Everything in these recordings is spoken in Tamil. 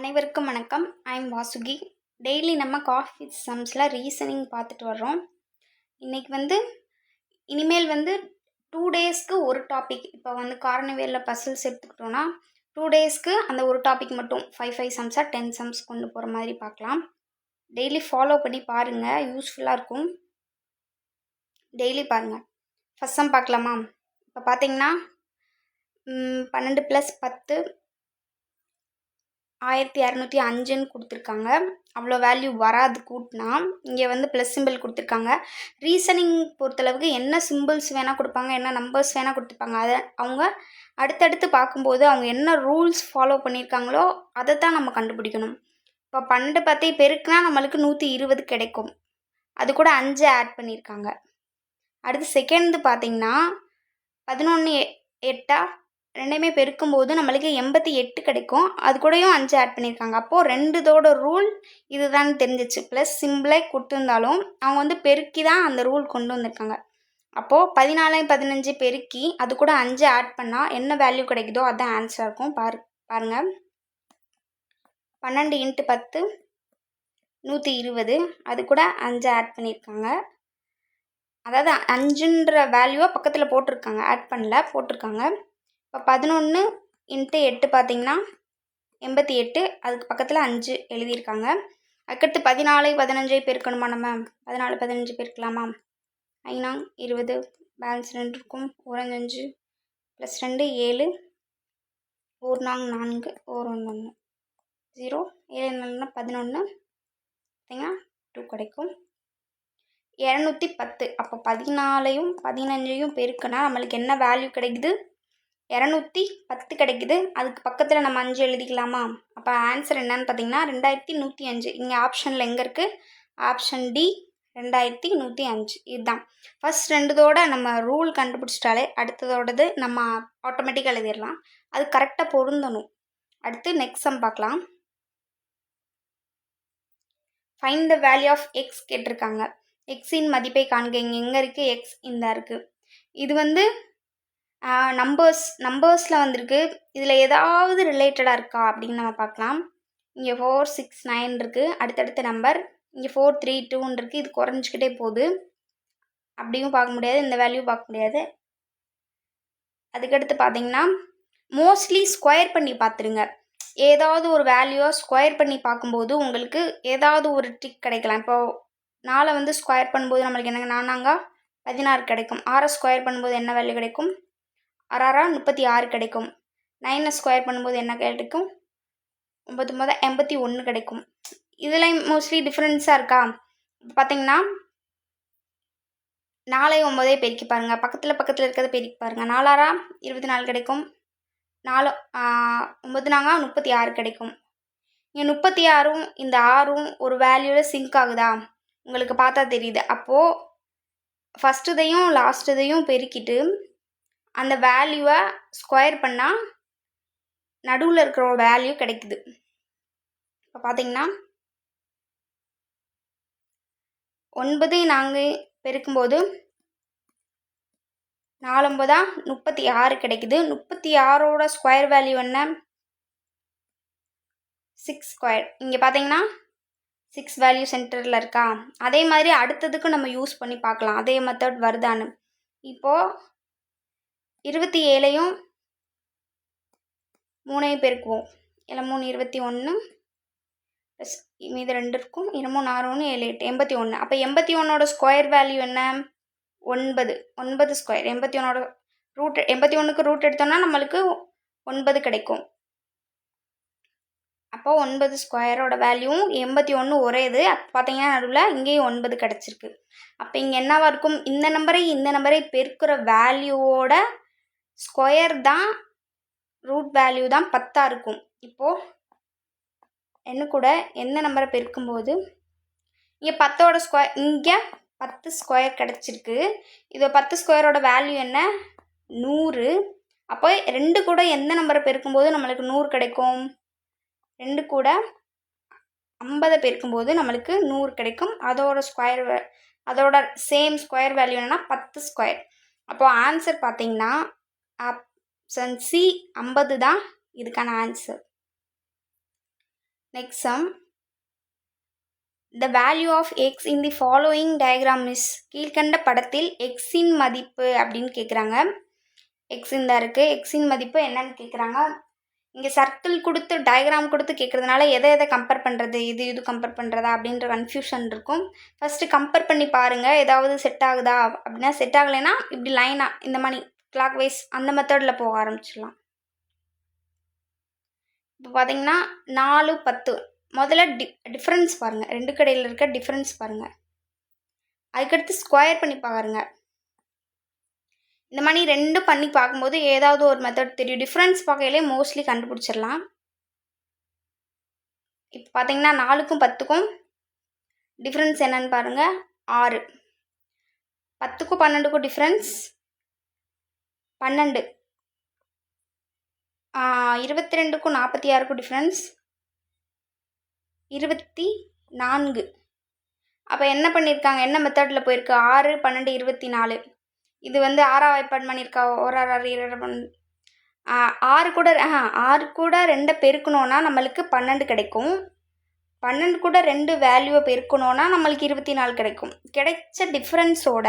அனைவருக்கும் வணக்கம். ஐம் வாசுகி. டெய்லி நம்ம காஃபி சம்ஸில் ரீசனிங் பார்த்துட்டு வர்றோம். இன்றைக்கி இனிமேல் 2 டேஸ்க்கு ஒரு டாபிக். இப்போ கார்னிவேலில் பசில்ஸ் எடுத்துக்கிட்டோன்னா 2 டேஸ்க்கு அந்த ஒரு டாபிக் மட்டும் 5 சம்ஸாக 10 சம்ஸ் கொண்டு போகிற மாதிரி பார்க்கலாம். டெய்லி ஃபாலோ பண்ணி பாருங்கள், யூஸ்ஃபுல்லாக இருக்கும். டெய்லி பாருங்கள். ஃபஸ்ட் சம் பார்க்கலாமா? இப்போ பார்த்தீங்கன்னா 12 + 10 1205ன்னு கொடுத்துருக்காங்க. அவ்வளோ வேல்யூ வராது கூட்டினா. இங்கே ப்ளஸ் சிம்பிள் கொடுத்துருக்காங்க. ரீசனிங் பொறுத்தளவுக்கு என்ன சிம்பிள்ஸ் வேணால் கொடுப்பாங்க, என்ன நம்பர்ஸ் வேணால் கொடுத்துருப்பாங்க. அதை அவங்க அடுத்தடுத்து பார்க்கும்போது அவங்க என்ன ரூல்ஸ் ஃபாலோ பண்ணியிருக்காங்களோ அதை தான் நம்ம கண்டுபிடிக்கணும். இப்போ 12 10 பெருக்குனா நம்மளுக்கு 120 கிடைக்கும். அது கூட 5 ஆட் பண்ணியிருக்காங்க. அடுத்து செகண்ட் பார்த்திங்கன்னா 11 8 ரெண்டையுமே பெருக்கும்போது நம்மளுக்கு 88 கிடைக்கும். அது கூடயும் 5 ஆட் பண்ணியிருக்காங்க. அப்போது ரெண்டுதோட ரூல் இதுதான் தெரிஞ்சிச்சு. ப்ளஸ் சிம்பிளே கொடுத்துருந்தாலும் அவங்க பெருக்கி தான் அந்த ரூல் கொண்டு வந்திருக்காங்க. அப்போது 14 15 பெருக்கி அது கூட 5 ஆட் பண்ணால் என்ன வேல்யூ கிடைக்குதோ அதுதான் ஆன்சராக இருக்கும். பாருங்கள். 12 × 10 120. அது கூட 5 ஆட் பண்ணியிருக்காங்க. அதாவது 5ன்ற வேல்யூவை பக்கத்தில் போட்டிருக்காங்க, ஆட் பண்ணல, போட்டிருக்காங்க. இப்போ 11 × 8 பார்த்திங்கன்னா 88. அதுக்கு பக்கத்தில் 5 எழுதியிருக்காங்க. அதுக்கடுத்து 14 15 பெருக்கணுமா? நம்ம 14 15 பெருக்கலாமா? 5 20, பேலன்ஸ் 2 இருக்கும். 1 5 + 2 7, 4 4, 1 1 0, 7 11, பார்த்தீங்கன்னா 2 கிடைக்கும். 210. அப்போ 14 15 பெருக்கினா நம்மளுக்கு என்ன வேல்யூ கிடைக்குது? 210 கிடைக்குது. அதுக்கு பக்கத்தில் நம்ம 5 எழுதிக்கலாமா? அப்போ ஆன்சர் என்னன்னு பார்த்தீங்கன்னா 2105. இங்கே ஆப்ஷனில் எங்கே இருக்குது? Option D, 2105. இதுதான் ஃபஸ்ட் ரெண்டுதோட நம்ம ரூல் கண்டுபிடிச்சிட்டாலே அடுத்ததோடது நம்ம ஆட்டோமேட்டிக்காக எழுதிடலாம். அது கரெக்டாக பொருந்தணும். அடுத்து நெக்ஸ்ட் சம் பார்க்கலாம். Find the value of x கேட்டிருக்காங்க. எக்ஸின் மதிப்பை காண்க. இங்கே எங்கே இருக்குது? எக்ஸ் இந்த இருக்குது. இது நம்பர்ஸில் வந்திருக்கு. இதில் ஏதாவது ரிலேட்டடாக இருக்கா அப்படின்னு நம்ம பார்க்கலாம். இங்கே 4 6 9 இருக்குது. அடுத்தடுத்த நம்பர். இங்கே 4 3 2 இருக்குது. இது குறைஞ்சிக்கிட்டே போகுது. அப்படியும் பார்க்க முடியாது, இந்த வேல்யூ பார்க்க முடியாது. அதுக்கடுத்து பார்த்தீங்கன்னா மோஸ்ட்லி ஸ்கொயர் பண்ணி பார்த்துருங்க. ஏதாவது ஒரு வேல்யூவை ஸ்கொயர் பண்ணி பார்க்கும்போது உங்களுக்கு ஏதாவது ஒரு ட்ரிக் கிடைக்கலாம். இப்போது 4 ஸ்கொயர் பண்ணும்போது நம்மளுக்கு என்ன? 4 16 கிடைக்கும். 6 ஸ்கொயர் பண்ணும்போது என்ன வேல்யூ கிடைக்கும்? 6 36 கிடைக்கும். 9 ஸ்கொயர் பண்ணும்போது என்ன கிடைக்கும்? 9 81 கிடைக்கும். இதில் மோஸ்ட்லி டிஃப்ரென்ஸாக இருக்கா? பார்த்தீங்கன்னா 4 9 பெருக்கி பாருங்கள். பக்கத்தில் இருக்கிறத பெருக்கி பாருங்கள். 4 24 கிடைக்கும். 4 9 36 கிடைக்கும். இங்கே 36ம் இந்த 6ம் ஒரு வேல்யூவில் சிங்க் ஆகுதா? உங்களுக்கு பார்த்தா தெரியுது. அப்போது ஃபஸ்ட்டுதையும் லாஸ்ட்டுதையும் பெருக்கிட்டு அந்த வேல்யூவை ஸ்கொயர் பண்ணால் நடுவில் இருக்கிற ஒரு வேல்யூ கிடைக்குது. இப்போ பார்த்தீங்கன்னா 9 4 பெருக்கும்போது 4 9 36 கிடைக்குது. 36ஓட ஸ்கொயர் வேல்யூ என்ன? 6 ஸ்கொயர். இங்கே பார்த்தீங்கன்னா 6 வேல்யூ சென்டரில் இருக்கா? அதே மாதிரி அடுத்ததுக்கு நம்ம யூஸ் பண்ணி பார்க்கலாம், அதே மெத்தட் வருதான்னு. இப்போது 27ஐயும் 3ஐயும் பெருக்குவோம். இல்லை 3 21 ப்ளஸ் மீது 2 இருக்கும். 3 6 1 7 8 81. அப்போ 81ஓட ஸ்கொயர் வேல்யூ என்ன? 9 ஸ்கொயர். 81ஓட ரூட் 81க்கு ரூட் எடுத்தோம்னா நம்மளுக்கு 9 கிடைக்கும். அப்போ 9 ஸ்கொயரோட வேல்யூவும் 81 ஒரே இது. பார்த்தீங்கன்னா நடுவில் இங்கேயும் 9 கிடச்சிருக்கு. அப்போ இங்கே என்னவா இருக்கும்? இந்த நம்பரை பெருக்கிற வேல்யூவோட ஸ்கொயர் தான், ரூட் வேல்யூ தான் 10 இருக்கும். இப்போது என்ன கூட எந்த நம்பரை பெருக்கும்போது இங்கே 10ஓட ஸ்கொயர், இங்கே 10 ஸ்கொயர் கிடச்சிருக்கு. இது 10 ஸ்கொயரோட வேல்யூ என்ன? 100. அப்போ 2 கூட எந்த நம்பரை பெருக்கும்போது நம்மளுக்கு 100 கிடைக்கும்? 2 கூட 50 பெருக்கும்போது நம்மளுக்கு 100 கிடைக்கும். அதோட சேம் ஸ்கொயர் வேல்யூ என்னென்னா 10 ஸ்கொயர். அப்போது ஆன்சர் பார்த்தீங்கன்னா ஆப்ஷன் சி 50 தான் இதுக்கான answer. Next sum. The value of x in the following diagram is. கீழ்கண்ட படத்தில் எக்ஸின் மதிப்பு அப்படின்னு கேட்குறாங்க. எக்ஸின் தான் இருக்குது. எக்ஸின் மதிப்பு என்னன்னு கேட்குறாங்க. இங்கே சர்க்கிள் கொடுத்து டயக்ராம் கொடுத்து கேட்குறதுனால எதை கம்பேர் பண்ணுறது, இது கம்பேர் பண்ணுறதா அப்படின்ற கன்ஃபியூஷன் இருக்கும். ஃபஸ்ட்டு கம்பேர் பண்ணி பாருங்கள், ஏதாவது செட் ஆகுதா. அப்படின்னா செட் ஆகலைன்னா இப்படி லைனாக இந்த மாதிரி கிளாக் வைஸ் அந்த மெத்தடில் போக ஆரம்பிச்சிடலாம். இப்போ பார்த்தீங்கன்னா 4, 10. முதல்ல டிஃப்ரென்ஸ் பாருங்கள், ரெண்டு கடையில் இருக்க டிஃப்ரென்ஸ் பாருங்கள். அதுக்கடுத்து ஸ்கொயர் பண்ணி பாருங்கள். இந்த மாதிரி ரெண்டும் பண்ணி பார்க்கும்போது ஏதாவது ஒரு மெத்தட் தெரியும். டிஃப்ரென்ஸ் பார்க்கையிலே மோஸ்ட்லி கண்டுபிடிச்சிடலாம். இப்போ பார்த்தீங்கன்னா 4க்கும் 10க்கும் டிஃப்ரென்ஸ் என்னன்னு பாருங்கள், 6. 10க்கும் 12க்கும் டிஃப்ரென்ஸ் 12. 22க்கும் 46க்கும் டிஃப்ரென்ஸ் 24. அப்போ என்ன பண்ணியிருக்காங்க, என்ன மெத்தடில் போயிருக்கு, 6, 12, 24. இது வந்து 6ஆக வைப்பாடு பண்ணியிருக்கா. 6 கூட 2 பெருக்கணுன்னா நம்மளுக்கு 12 கிடைக்கும். 12 கூட 2 வேல்யூவை பெருக்கணுன்னா நம்மளுக்கு 24 கிடைக்கும். கிடைச்ச டிஃப்ரென்ஸோட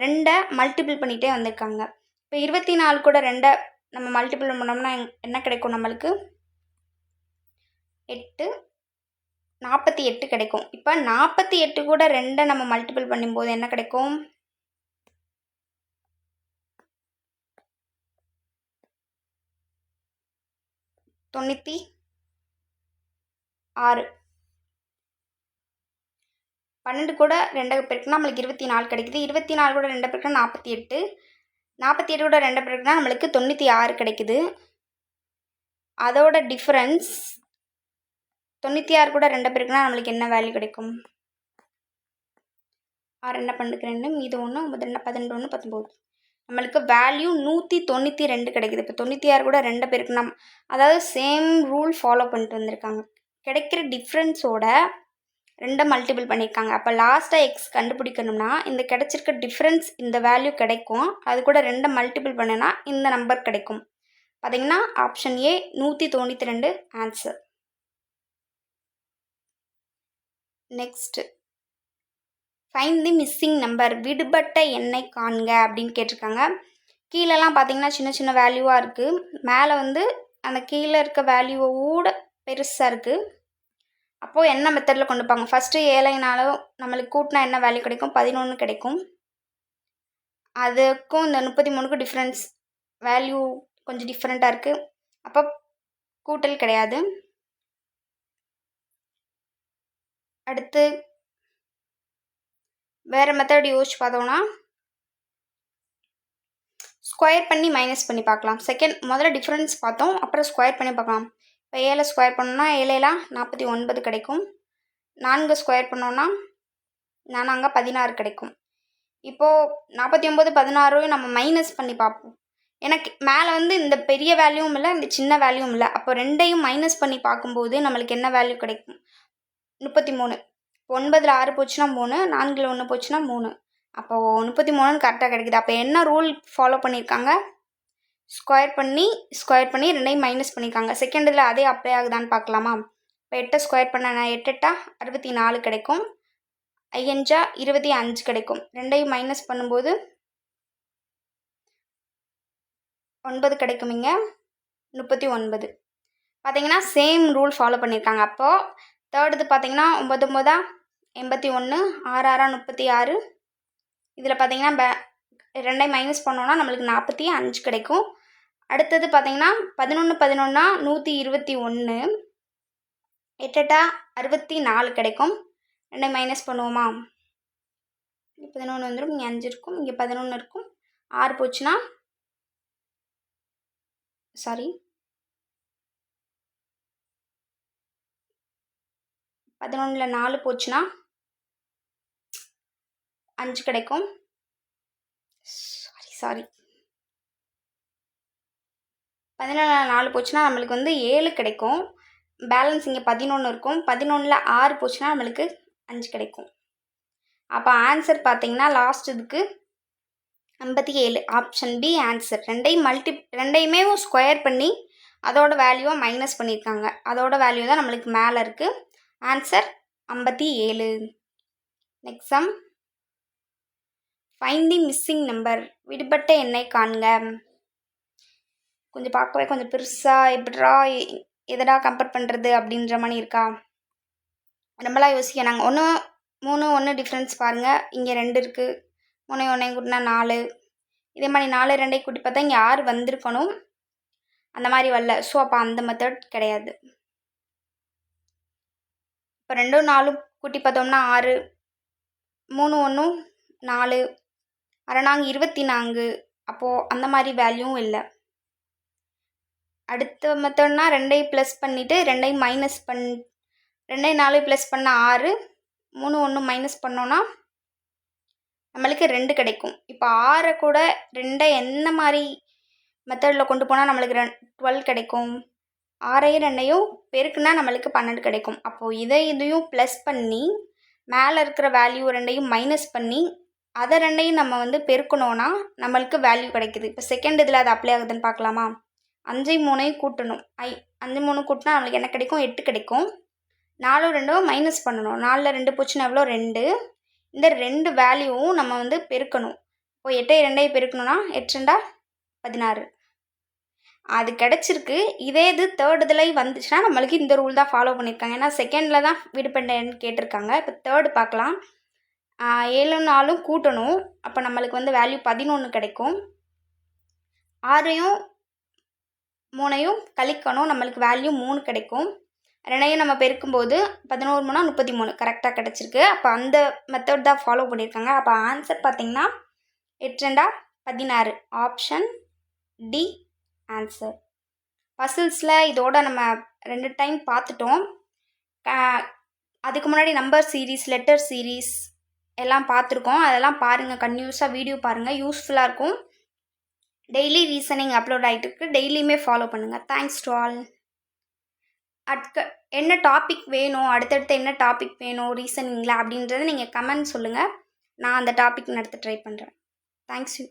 2 மல்டிபிள் பண்ணிகிட்டே வந்திருக்காங்க. இப்போ 24 கூட 2 நம்ம மல்டிபிள் பண்ணோம்னா என்ன கிடைக்கும், நம்மளுக்கு 8, 48 கிடைக்கும். இப்போ 48 கூட 2 நம்ம மல்டிபிள் பண்ணும்போது என்ன கிடைக்கும், 96. 12 கூட 2 பெருக்குனா நம்மளுக்கு 24 கிடைக்குது. 24 கூட 2 பெருக்குனா 48. 48 கூட 2 பெருக்குனா நம்மளுக்கு 96 கிடைக்குது. அதோட டிஃப்ரென்ஸ் 96 கூட 2 பெருக்குனா நம்மளுக்கு என்ன வேல்யூ கிடைக்கும், 6 2 12 மீது 1 9 12 1 19. நம்மளுக்கு வேல்யூ 192 கிடைக்குது. இப்போ 96 கூட 2 பெருக்குனா, அதாவது சேம் ரூல் ஃபாலோ பண்ணிட்டு வந்திருக்காங்க. கிடைக்கிற டிஃப்ரென்ஸோட 2 மல்டிபிள் பண்ணியிருக்காங்க. அப்போ லாஸ்ட்டாக எக்ஸ் கண்டுபிடிக்கணும்னா இந்த கிடைச்சிருக்க டிஃப்ரென்ஸ் இந்த வேல்யூ கிடைக்கும். அது கூட 2 மல்டிபிள் பண்ணுனா இந்த நம்பர் கிடைக்கும். பார்த்தீங்கன்னா option A 192 answer. Next, find the missing number. விடுபட்ட எண்ணை காண்க அப்படின்னு கேட்டிருக்காங்க. கீழெல்லாம் பார்த்தீங்கன்னா சின்ன சின்ன வேல்யூவாக இருக்குது. மேலே வந்து அந்த கீழே இருக்க வேல்யூவோட பெருசாக இருக்குது. அப்போது என்ன மெத்தடில் கொண்டு போங்க. ஃபஸ்ட்டு 7னாலும் நம்மளுக்கு கூட்டினா என்ன வேல்யூ கிடைக்கும், 11 கிடைக்கும். அதுக்கும் இந்த 33க்கும் டிஃப்ரென்ஸ் வேல்யூ கொஞ்சம் டிஃப்ரெண்ட்டாக இருக்குது. அப்போ கூட்டல் கிடையாது. அடுத்து வேறு மெத்தட் யோசிச்சு பார்த்தோம்னா ஸ்கொயர் பண்ணி மைனஸ் பண்ணி பார்க்கலாம். முதல்ல டிஃப்ரென்ஸ் பார்த்தோம், அப்புறம் ஸ்கொயர் பண்ணி பார்க்கலாம். இப்போ 7 ஸ்கொயர் பண்ணோன்னா 7 49 கிடைக்கும். 4 ஸ்கொயர் பண்ணோன்னா 4 16 கிடைக்கும். இப்போது 49 16 நம்ம மைனஸ் பண்ணி பார்ப்போம். எனக்கு மேலே வந்து இந்த பெரிய வேல்யூவும் இல்லை, இந்த சின்ன வேல்யூவும் இல்லை. அப்போ 2ஐயும் மைனஸ் பண்ணி பார்க்கும்போது நம்மளுக்கு என்ன வேல்யூ கிடைக்கும், 33. 9ல் 6 போச்சுன்னா 3, 4ல் 1 போச்சுன்னா 3. அப்போது 33 கரெக்டாக கிடைக்குது. அப்போ என்ன ரூல் ஃபாலோ பண்ணியிருக்காங்க, ஸ்கொயர் பண்ணி 2ஐயும் மைனஸ் பண்ணியிருக்காங்க. செகண்டில் அதே அப்ளை ஆகுதான்னு பார்க்கலாமா. இப்போ 8 ஸ்கொயர் பண்ண 8 8 64 கிடைக்கும். 5 25 கிடைக்கும். 2ஐயும் மைனஸ் பண்ணும்போது 9 கிடைக்கும். இங்கே 39. பார்த்தீங்கன்னா சேம் ரூல் ஃபாலோ பண்ணியிருக்காங்க. அப்போது தேர்டுது பார்த்தீங்கன்னா 9 9 81, 6 6 36. இதில் பார்த்தீங்கன்னா 2ஐயும் மைனஸ் பண்ணோன்னா நம்மளுக்கு 45 கிடைக்கும். அடுத்தது பார்த்தீங்கன்னா 11 11 121, 8 8 64 கிடைக்கும். 2ஐயும் மைனஸ் பண்ணுவோமா, 11 வந்துடும், இங்கே 5 இருக்கும், இங்கே 11 இருக்கும். 6 போச்சுன்னா 11ல் 4 போச்சுன்னா 5 கிடைக்கும். 11ல் 4 போச்சுன்னா நம்மளுக்கு வந்து 7 கிடைக்கும். பேலன்ஸ் இங்கே 11 இருக்கும். 11ல் 6 போச்சுன்னா நம்மளுக்கு 5 கிடைக்கும். அப்போ ஆன்சர் பார்த்தீங்கன்னா லாஸ்ட் இதுக்கு 57. Option B answer. 2ஐயுமே ஸ்கொயர் பண்ணி அதோட வேல்யூவை மைனஸ் பண்ணியிருக்காங்க. அதோட வேல்யூ தான் நம்மளுக்கு மேலே இருக்குது. ஆன்சர் 57. Next sum. ஃபைண்ட் தி மிஸ்ஸிங் நம்பர். விடுபட்ட எண்ணை காண்க. கொஞ்சம் பார்க்கவே கொஞ்சம் பெருசாக எப்படா எதடா கம்பேர் பண்ணுறது அப்படின்ற மாதிரி இருக்கா? நம்மளாம் யோசிக்க நாங்கள் 1 3 1 டிஃப்ரென்ஸ் பாருங்கள். இங்கே 2 இருக்குது. 3 1 கூட்டினா 4. இதே மாதிரி 4 2 கூட்டி பார்த்தா இங்கே 6 வந்திருக்கணும். அந்த மாதிரி வரல. ஸோ அப்போ அந்த மெத்தட் கிடையாது. இப்போ 2 4 கூட்டி பார்த்தோம்னா 6, 3 1 4, 6 24. அப்போது அந்த மாதிரி வேல்யூவும் இல்லை. அடுத்த மெத்தட்னா 2 ப்ளஸ் பண்ணிவிட்டு 2 மைனஸ் 2 4 ப்ளஸ் பண்ணால் 6, 3 1 மைனஸ் பண்ணோன்னா நம்மளுக்கு 2 கிடைக்கும். இப்போ 6 கூட 2 என்ன மாதிரி மெத்தடில் கொண்டு போனால் நம்மளுக்கு 12 கிடைக்கும். 6ஐயும் 2ஐயும் பெருக்குனா நம்மளுக்கு 12 கிடைக்கும். அப்போது இதையும் ப்ளஸ் பண்ணி மேலே இருக்கிற வேல்யூ 2ஐயும் மைனஸ் பண்ணி அதை 2ஐயும் நம்ம பெருக்கணும்னா நம்மளுக்கு வேல்யூ கிடைக்குது. இப்போ செகண்ட் இதில் அது அப்ளை ஆகுதுன்னு பார்க்கலாமா? 5 3ஐயும் கூட்டணும். 5 3 கூட்டினா நம்மளுக்கு என்ன கிடைக்கும்? 8 கிடைக்கும். 4 2 மைனஸ் பண்ணணும். 4ல் 2 போச்சுன்னா எவ்வளோ? 2. இந்த 2 வேல்யூவும் நம்ம பெருக்கணும். இப்போ 8 2ஐயும் பெருக்கணும்னா 8 2 16. அது கிடச்சிருக்கு. இதே இது தேர்ட் இதில் வந்துச்சுன்னா நம்மளுக்கு இந்த ரூல் தான் ஃபாலோ பண்ணியிருக்காங்க. ஏன்னா செகண்டில் தான் விடுபட்டேன்னு கேட்டிருக்காங்க. இப்போ தேர்டு பார்க்கலாம். 7 4 கூட்டணும். அப்போ நம்மளுக்கு வேல்யூ 11 கிடைக்கும். 6ஐயும் 3ஐயும் கழிக்கணும். நம்மளுக்கு வேல்யூ 3 கிடைக்கும். 2ஐயும் நம்ம பெருக்கும்போது 11 3 33 கரெக்டாக கிடச்சிருக்கு. அப்போ அந்த மெத்தட் தான் ஃபாலோ பண்ணியிருக்காங்க. அப்போ ஆன்சர் பார்த்திங்கன்னா 8 2 16. Option D answer. பசில்ஸில் இதோட நம்ம 2 டைம் பார்த்துட்டோம். அதுக்கு முன்னாடி நம்பர் சீரீஸ், லெட்டர் சீரீஸ் எல்லாம் பார்த்துருக்கோம். அதெல்லாம் பாருங்கள், கன்டினியூஸாக வீடியோ பாருங்கள், யூஸ்ஃபுல்லாக இருக்கும். டெய்லி ரீசனிங் அப்லோட் ஆகிட்டு இருக்கு. டெய்லியுமே ஃபாலோ பண்ணுங்கள். Thanks to all. என்ன டாபிக் வேணும், அடுத்தடுத்து என்ன டாபிக் வேணும் ரீசனிங்கில் அப்படின்றத நீங்கள் கமெண்ட் சொல்லுங்கள். நான் அந்த டாபிக் நடத்த ட்ரை பண்ணுறேன். Thanks you.